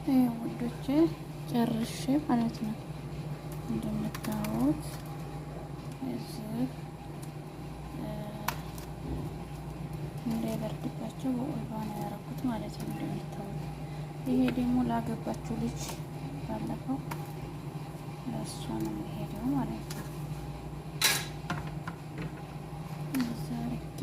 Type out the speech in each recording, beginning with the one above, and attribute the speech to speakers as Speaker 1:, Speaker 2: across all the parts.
Speaker 1: ውዶቼ ጨርሼ ማለት ነው። እንደምታዩት እዚህ እንዳይበርድባቸው በኦልባ ነው ያደረኩት ማለት ነው። እንደምታዩት ይሄ ደግሞ ላገባችሁ ልጅ ባለፈው ለእሷ ነው የሚሄደው ማለት ነው። እዛ አድርጌ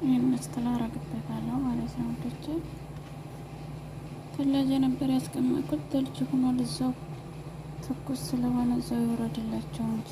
Speaker 1: ይመስላል አረግበታለሁ ማለት ነው። ወጥቼ ተላጀ ነበር ያስቀመጥኩት ተልጅ ሆኗል። እዛው ትኩስ ስለሆነ እዛው ይወረድላቸው እንጂ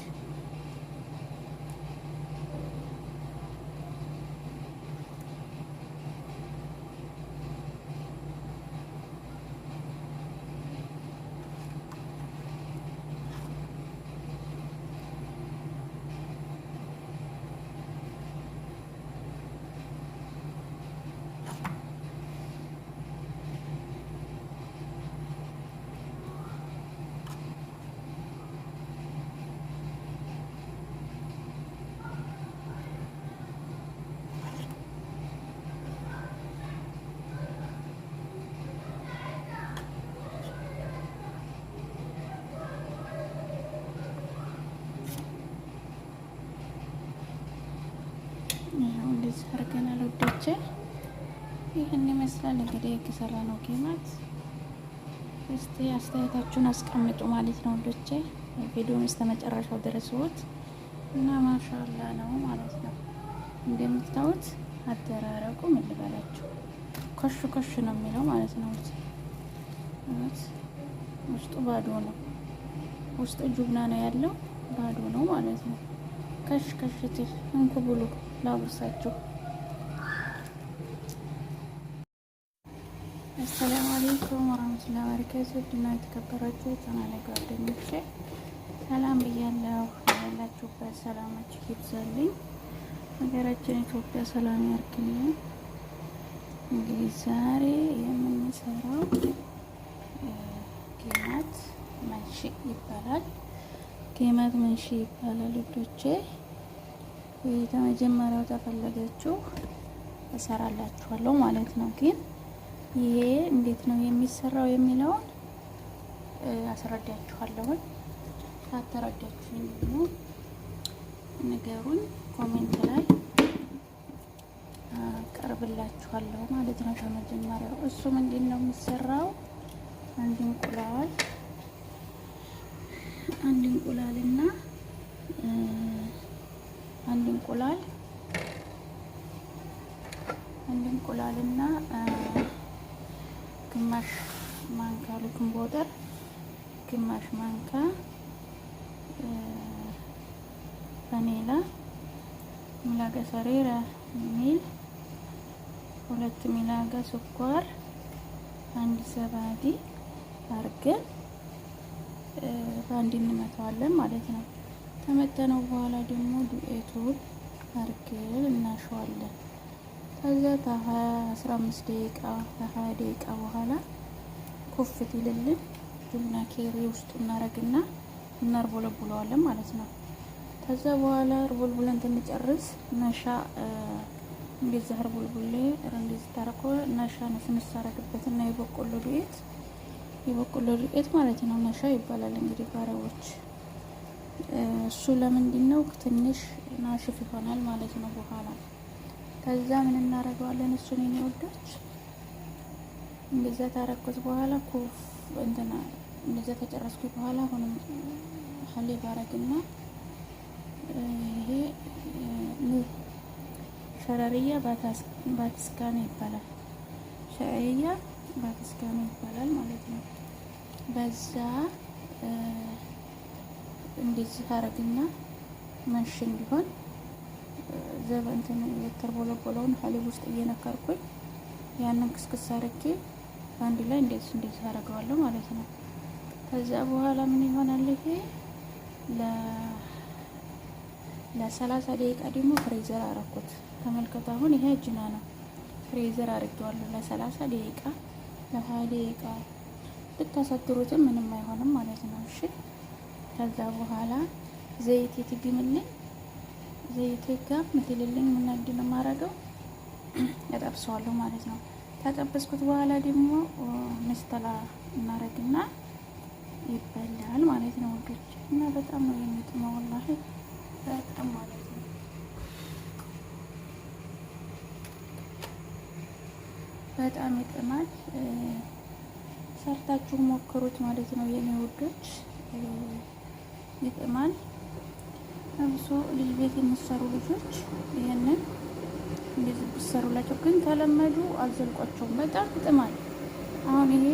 Speaker 1: እንደዚህ አድርገናል ውዶቼ። ይህን ይመስላል እንግዲህ የተሰራ ነው ጌማት። እስቲ አስተያየታችሁን አስቀምጡ ማለት ነው ውዶቼ። ቪዲዮውን እስከ መጨረሻው ድረስ ውት እና ማሻአላ ነው ማለት ነው። እንደምታዩት አደራረቁ ምን ልበላችሁ ኮሽ ኮሽ ነው የሚለው ማለት ነው። ውስጡ ባዶ ነው። ውስጡ ጁብና ነው ያለው፣ ባዶ ነው ማለት ነው። ከሽ ከሽት እንኩ ብሉ ላውርሳችሁ። አሰላሙ አለይኩም ወራህመቱላሂ ወበረካቱህ። ድና የተከበራችሁ የቻናሌ ጓደኞቼ ሰላም ብያለሁ። ያላችሁበት ሰላማችሁ ይብዛልኝ። ሀገራችን ኢትዮጵያ ሰላም ያርግልን። እንግዲህ ዛሬ የምንሰራው ጌማት መንሺ ይባላል። ጌማት መንሺ ይባላል ውዶቼ። የተመጀመሪያው ተፈለገችው እሰራላችኋለሁ ማለት ነው። ግን ይሄ እንዴት ነው የሚሰራው የሚለውን አስረዳችኋለሁ። ሳትረዳችሁኝ ደግሞ ንገሩኝ፣ ኮሜንት ላይ አቀርብላችኋለሁ ማለት ነው። ከመጀመሪያው እሱ ምንድን ነው የሚሰራው? አንድ እንቁላልና ግማሽ ማንካ ቤኪንግ ፓውደር፣ ግማሽ ማንካ ቫኒላ፣ ሚላጋ ሰሬራ ሚል 2 ሚላጋ ስኳር፣ አንድ ዘባዲ አርገን በአንድ እንመታዋለን ማለት ነው። ከመተነው በኋላ ደግሞ ዱቄቱን አርገን እናሸዋለን። ከዛ ከ15 ደቂቃ ከ20 ደቂቃ በኋላ ኩፍት ይልልን ጁብና ኬሪ ውስጡ እናረግና እናርቦለቡለዋለን ማለት ነው። ከዛ በኋላ አርቦልቡለን እንጨርስ ነሻ እንደዚህ አርቦልቡሌ እንደዚህ ታረቆ ነሻ ነው ስንሳረግበት እና የበቆሎ ዱቄት ማለት ነው። ነሻ ይባላል እንግዲህ ባረቦች። እሱ ለምንድን ነው ትንሽ ናሽፍ ይሆናል ማለት ነው በኋላ። ከዛ ምን እናደርገዋለን? እሱን የኔ ወዶች እንደዛ ታረኩት በኋላ እንደዛ ተጨረስኩ በኋላ አሁንም ሀሊብ አረግና ይሄ ሸረሪያ ባትስካኒ ይባላል። ሸረሪያ ባትስካኒ ይባላል ማለት ነው። በዛ እንደዚህ አረግና መንሽን ቢሆን ዘበንተን የተርቦለቦለውን ሀሊብ ውስጥ እየነከርኩኝ ያንን ክስክስ አርጌ አንድ ላይ እንደዚህ አረጋዋለሁ ማለት ነው። ከዛ በኋላ ምን ይሆናል? ይሄ ለ30 ደቂቃ ደግሞ ፍሬዘር አረኩት። ተመልከቱ። አሁን ይሄ እጅና ነው ፍሬዘር አድርጌዋለሁ ለ30 ደቂቃ ለ20 ደቂቃ ብታሳድሩትም ምንም አይሆንም ማለት ነው። እሺ ከዛ በኋላ ዘይት የትግምልኝ ዘይት ጋር ምትልልኝ ምናድን ማረገው ያጠብሰዋለሁ ማለት ነው። ከጠበስኩት በኋላ ደግሞ መስተላ እናረግና ይበላል ማለት ነው ወዶች። እና በጣም ነው የሚጥመው ወላሂ በጣም ማለት ነው። በጣም ይጥማል። ሰርታችሁ ሞክሩት ማለት ነው የኔ ውዶች። ይጥማል። አብሶ ልጅ ቤት የሚሰሩ ልጆች ይሄንን እንደዚህ ቢሰሩላቸው፣ ግን ተለመዱ አልዘልቋቸውም። በጣም ይጥማል። አሁን ይሄ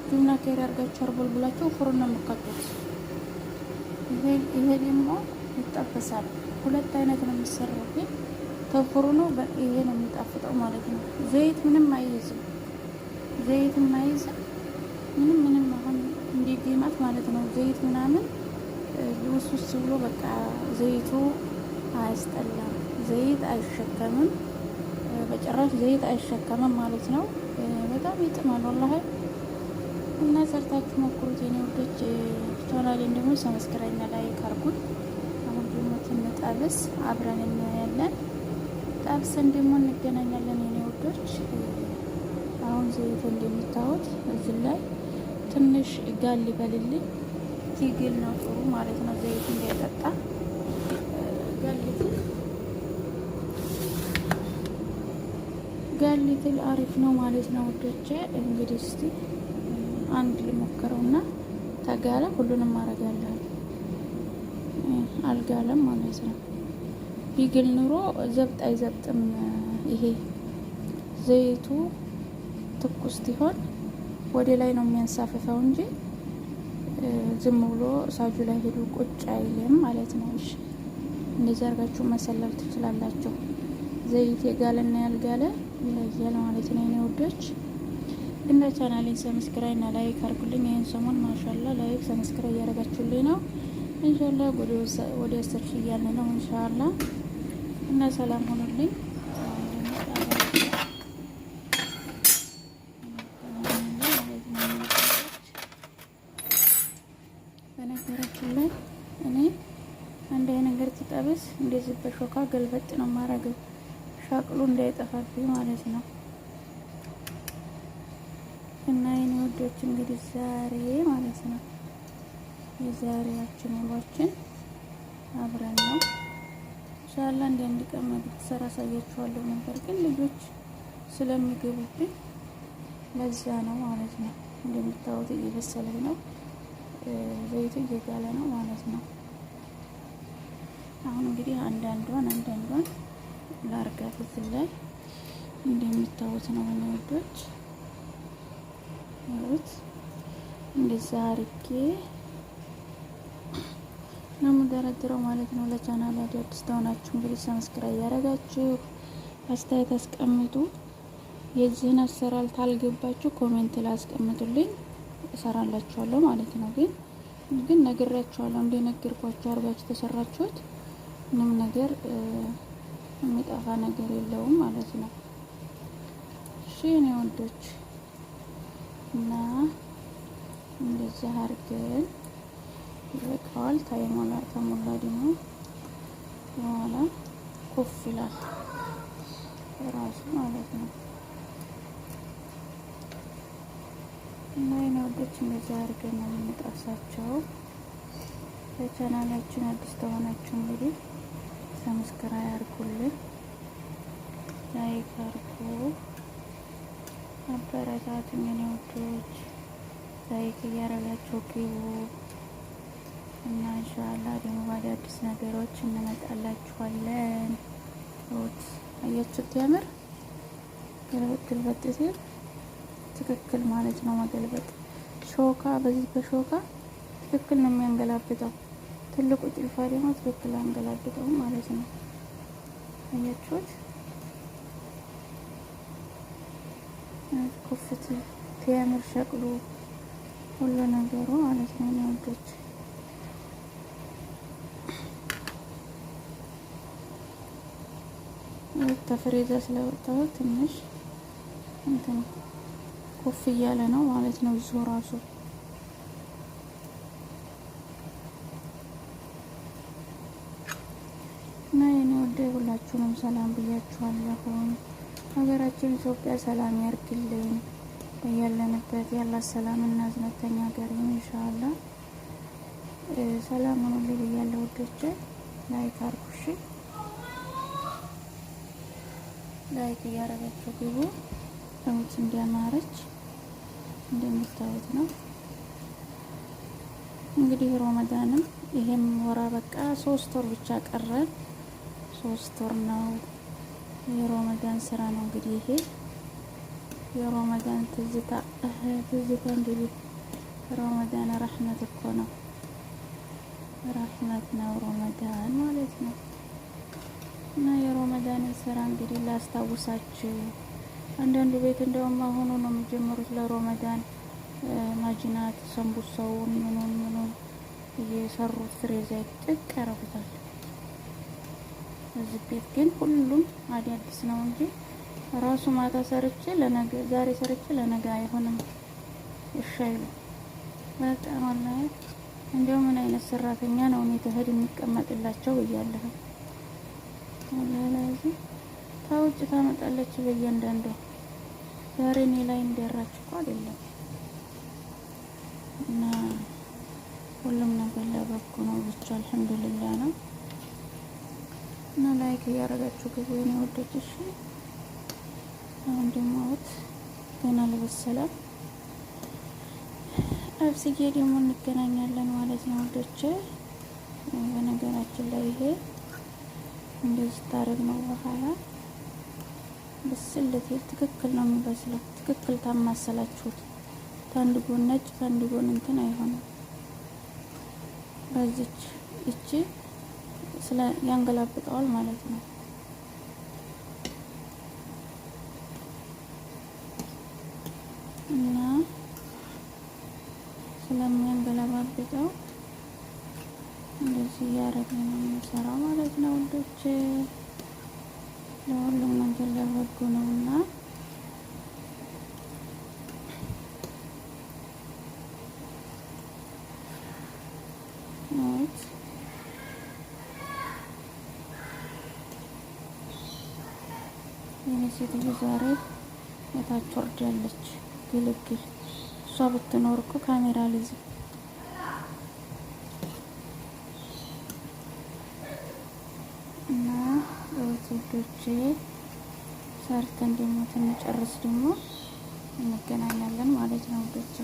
Speaker 1: ጁምና ከሄድ አድርጋችሁ አርቦልቡላችሁ ፍሩን ነው የምትከቱት። ይሄ ደግሞ ይጠበሳል። ሁለት አይነት ነው የሚሰራው፣ ግን ተፍሩ ነው ይሄ ነው የሚጣፍጠው ማለት ነው። ዘይት ምንም አይይዝም፣ ዘይትም አይይዝም ምንም። አሁን እንዲገማት ማለት ነው ዘይት ምናምን ውስውስ ብሎ በቃ ዘይቱ አያስጠላም። ዘይት አይሸከምም፣ በጭራሽ ዘይት አይሸከምም ማለት ነው። በጣም ይጥማል ወላሂ። እና ሰርታችሁ ሞክሩት የኔ ውዶች። ቻናሌን ደግሞ ሰብስክራይብ ላይክ አድርጉት። አሁን ደግሞ ትንጣብስ አብረን እናያለን። ጣብሰን ደግሞ እንገናኛለን የኔ ውዶች። አሁን ዘይት እንደምታዩት እዚህ ላይ ትንሽ ጋል ይበልልኝ። ትግል ነው ጥሩ ማለት ነው። ዘይት እንዳይጠጣ ጋሊትል አሪፍ ነው ማለት ነው ውዶቼ። እንግዲህ እስቲ አንድ ልሞክረውና ተጋለ ሁሉንም አረጋለሁ። አልጋለም ማለት ነው። ቢግል ኑሮ ዘብጥ አይዘብጥም። ይሄ ዘይቱ ትኩስ ሲሆን ወደ ላይ ነው የሚያንሳፍፈው እንጂ ዝም ብሎ ሳጁ ላይ ሄዱ ቁጭ አይልም ማለት ነው። እሺ እንደዚህ አድርጋችሁ መሰለል ትችላላችሁ። ዘይት የጋለና ያልጋለ ይለያል ማለት ነው የኔ ውዶች። እና ቻናሌን ሰብስክራይብ እና ላይክ አድርጉልኝ። ይሄን ሰሞን ማሻአላ ላይክ ሰብስክራይብ እያደረጋችሁልኝ ነው። ኢንሻአላ ወደ 10 ሺህ እያልን ነው ኢንሻአላ። እና ሰላም ሆኑልኝ። በነገራችን ላይ እኔ አንድ አይነት ነገር ትጠብስ እንደዚህ በሾካ ገልበጥ ነው ማረገው፣ ሻቅሉ እንዳይጠፋብኝ ማለት ነው። እና የኔ ወዶች እንግዲህ ዛሬ ማለት ነው የዛሬያችን ውሏችን አብረን ነው ኢንሻአላህ። እንደምቀመጥ ሰራ ሳያችኋለሁ ነበር፣ ግን ልጆች ስለሚገቡብኝ ለዛ ነው ማለት ነው። እንደምታዩት እየበሰለ ነው፣ ዘይቱ እየጋለ ነው ማለት ነው። አሁን እንግዲህ አንዳንዷን ላርጋት እዚህ ላይ እንደምታዩት ነው ወዶች። ይሁት እንደዛ አርጌ ነው የምደረድረው ማለት ነው። ለቻናል አዲስ ተሆናችሁ እንግዲህ ሰብስክራይብ ያደረጋችሁ አስተያየት አስቀምጡ። የዚህን አሰራር ታልገባችሁ ኮሜንት ላይ አስቀምጡልኝ፣ እሰራላችኋለሁ ማለት ነው። ግን ነግራችኋለሁ፣ እንደነገርኳችሁ አርጋችሁ ተሰራችሁት ምንም ነገር የሚጠፋ ነገር የለውም ማለት ነው። እሺ እኔ ወንዶች እና እንደዚህ አድርገን ይበቃዋል። ተሞላ ደግሞ በኋላ ኮፍ ይላል ራሱ ማለት ነው። እና የኔ ወንዶች እንደዚህ አድርገን ነው የምንጠብሳቸው። ለቻናላችን አዲስ ተሆናችሁ እንግዲህ ሰብስክራይብ አድርጉልን፣ ላይክ አድርጉ፣ አበረታቱኝ የኔ ውዶች። ላይክ እያደረጋችሁ ግቡ እና ኢንሻአላህ ደግሞ በአዳዲስ ነገሮች እንመጣላችኋለን። አያችሁት ያምር ግልበጥ ሲል ትክክል ማለት ነው። መገልበጥ ሾካ በዚህ በሾካ ትክክል ነው የሚያንገላብጠው። ትልቁ ጭልፋ ደግሞ ትክክል አንገላብጠው ማለት ነው። አያችሁት ኩፍት ቲያምር ሸቅሉ ሁሉ ነገሩ ማለት ነው። ወዶች ተፍሬዛ ስለወጣው ትንሽ እንትን ኮፍ እያለ ነው ማለት ነው እዚሁ ራሱ። እና የኔ ወደ ሁላችሁንም ሰላም ብያችኋለሁ። ሀገራችን ኢትዮጵያ ሰላም ያርግልን። በያለንበት ያላ ሰላም እና ዝነተኛ ሀገር ኢንሻአላህ። ሰላም ሁኑልኝ ብያለሁ ወዶቼ። ላይክ አርጉሽ፣ ላይክ እያረጋችሁ ግቡ። እውት እንዲያማረች እንደምታዩት ነው እንግዲህ ረመዳንም ይሄም ወራ በቃ 3 ወር ብቻ ቀረን። 3 ወር ነው የረመዳን ስራ ነው እንግዲህ ይሄ የረመዳን ትዝታ እንግዲህ ረመዳን ረህመት እኮ ነው፣ ረህመት ነው ረመዳን ማለት ነው። እና የረመዳንን ስራ እንግዲህ ላስታውሳችሁ። አንዳንዱ ቤት እንደውም አሁኑ ነው የሚጀምሩት ለረመዳን ማጅናት ሰንቡሳውን ምኑን እየሰሩት ፍሬዛ ጥቅ ያረጉታል። እዚህ ቤት ግን ሁሉም አዲስ ነው እንጂ ራሱ ማታ ሰርቼ ለነገ ዛሬ ሰርቼ ለነገ አይሆንም። እሻይሉ በጣም አላህ እንደው ምን አይነት ሰራተኛ ነው እኔ ተህድ የሚቀመጥላቸው ብያለሁ። ወላሂ ታውጭ ታመጣለች በእያንዳንዱ። ዛሬ እኔ ላይ እንደራችሁ እኮ አይደለም። እና ሁሉም ነገር ለበጎ ነው ብቻ አልሐምዱሊላህ ነው። እና ላይክ እያረጋችሁ ግቡ የኔ ወዶች። እሺ አሁን ደግሞ ገና ለበሰለም አብስዬ ደግሞ እንገናኛለን ማለት ነው ወዶች። በነገራችን ላይ ይሄ እንደዚህ ታረግ ነው በኋላ በስለት ትክክል ነው የሚበስለው። ትክክል ታማሰላችሁት ታንድ ጎን ነጭ ታንድ ጎን እንትን አይሆንም። በዚች እቺ ስለ ያንገላብጠዋል ማለት ነው። እና ስለሚያንገላብጠው እንደዚህ እያደረግን ነው የምንሰራው ማለት ነው ወንዶች። ለሁሉም ነገር ለበጎ ነውና የኔ ሴትዮ ዛሬ የታች ወርዳለች። ግልግል እሷ ብትኖር እኮ ካሜራ ልይዝ እና ወቶቼ ሰርተን ደግሞ ትንጨርስ ደግሞ እንገናኛለን ማለት ነው ወዶቼ።